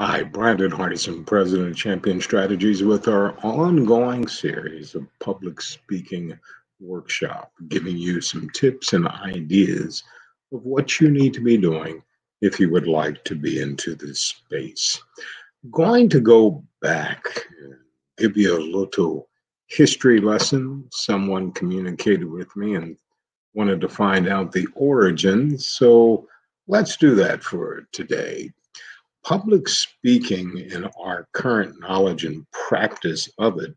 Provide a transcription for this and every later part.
Hi, Brandon Hardison, President of Champion Strategies, with our ongoing series of public speaking workshop, giving you some tips and ideas of what you need to be doing if you would like to be into this space. Going to go back and give you a little history lesson. Someone communicated with me and wanted to find out the origins, so let's do that for today. Public speaking in our current knowledge and practice of it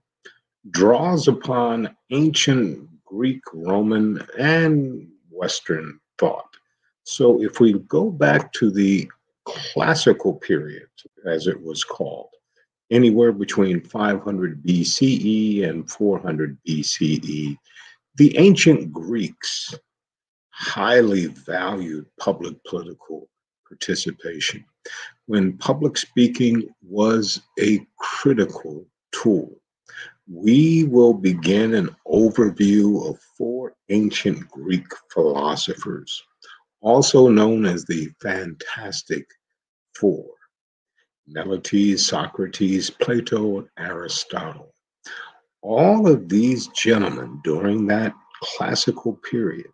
draws upon ancient Greek, Roman, and Western thought. So if we go back to the classical period, as it was called, anywhere between 500 BCE and 400 BCE, the ancient Greeks highly valued public political participation when public speaking was a critical tool. We will begin an overview of four ancient Greek philosophers, also known as the Fantastic Four: Meletes, Socrates, Plato, and Aristotle. All of these gentlemen during that classical period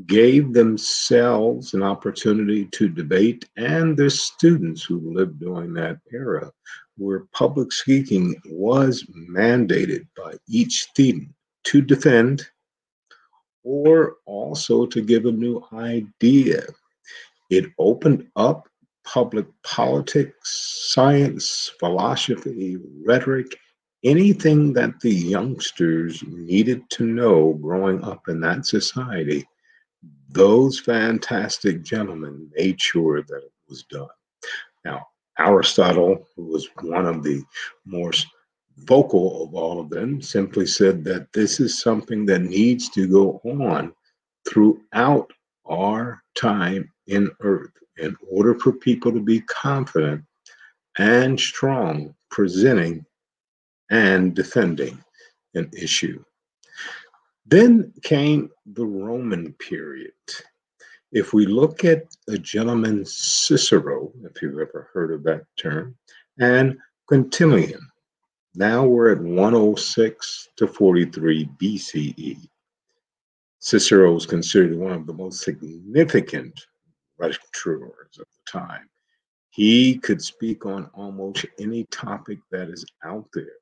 gave themselves an opportunity to debate, and their students who lived during that era, where public speaking was mandated by each student to defend or also to give a new idea. It opened up public politics, science, philosophy, rhetoric, anything that the youngsters needed to know growing up in that society. Those fantastic gentlemen made sure that it was done. Now, Aristotle, who was one of the more vocal of all of them, simply said that this is something that needs to go on throughout our time in earth in order for people to be confident and strong presenting and defending an issue. Then came the Roman period. If we look at a gentleman Cicero, if you've ever heard of that term, and Quintilian, now we're at 106 to 43 BCE. Cicero is considered one of the most significant lecturers of the time. He could speak on almost any topic that is out there.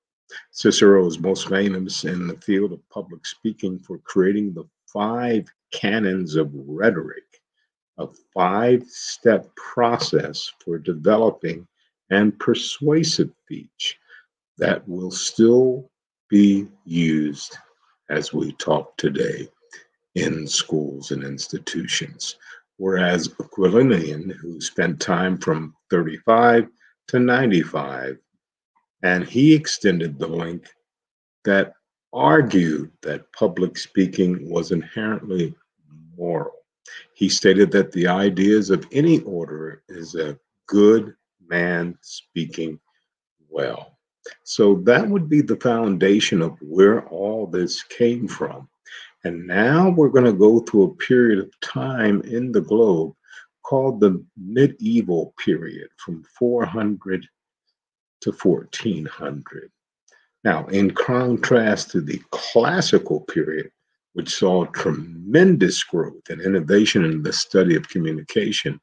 Cicero is most famous in the field of public speaking for creating the five canons of rhetoric, a five-step process for developing and persuasive speech that will still be used as we talk today in schools and institutions. Whereas Aquilinian, who spent time from 35 to 95, and he extended the link that argued that public speaking was inherently moral. He stated that the ideas of any order is a good man speaking well. So that would be the foundation of where all this came from. And now we're going to go through a period of time in the globe called the medieval period from 400 to 1400. Now, in contrast to the classical period, which saw tremendous growth and innovation in the study of communication,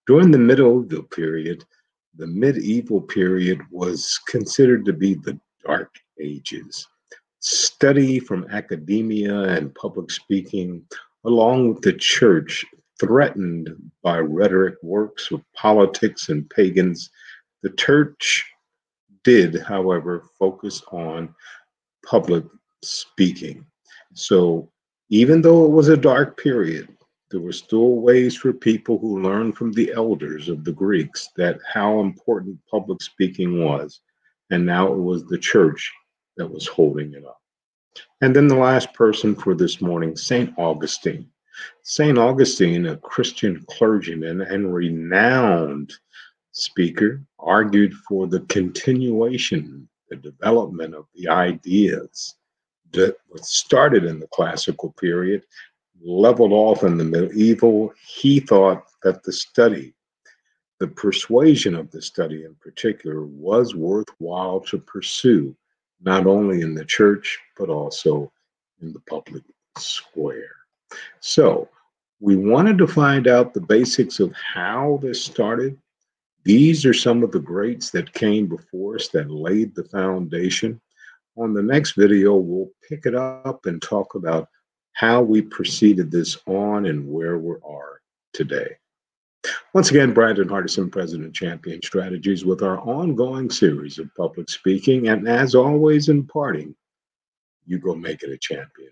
during the medieval period, the medieval period was considered to be the dark ages. Study from academia and public speaking, along with the church, threatened by rhetoric works of politics and pagans, the church did, however, focus on public speaking. So even though it was a dark period, there were still ways for people who learned from the elders of the Greeks that how important public speaking was. And now it was the church that was holding it up. And then the last person for this morning, St. Augustine. St. Augustine, a Christian clergyman and renowned speaker, argued for the continuation, the development of the ideas that was started in the classical period, leveled off in the medieval. He thought that the study The persuasion of the study in particular was worthwhile to pursue, not only in the church, but also in the public square. So, we wanted to find out the basics of how this started. These are some of the greats that came before us that laid the foundation. On the next video, we'll pick it up and talk about how we proceeded this on and where we are today. Once again, Brandon Hardison, President Champion Strategies, with our ongoing series of public speaking. And as always, in parting, you go make it a champion.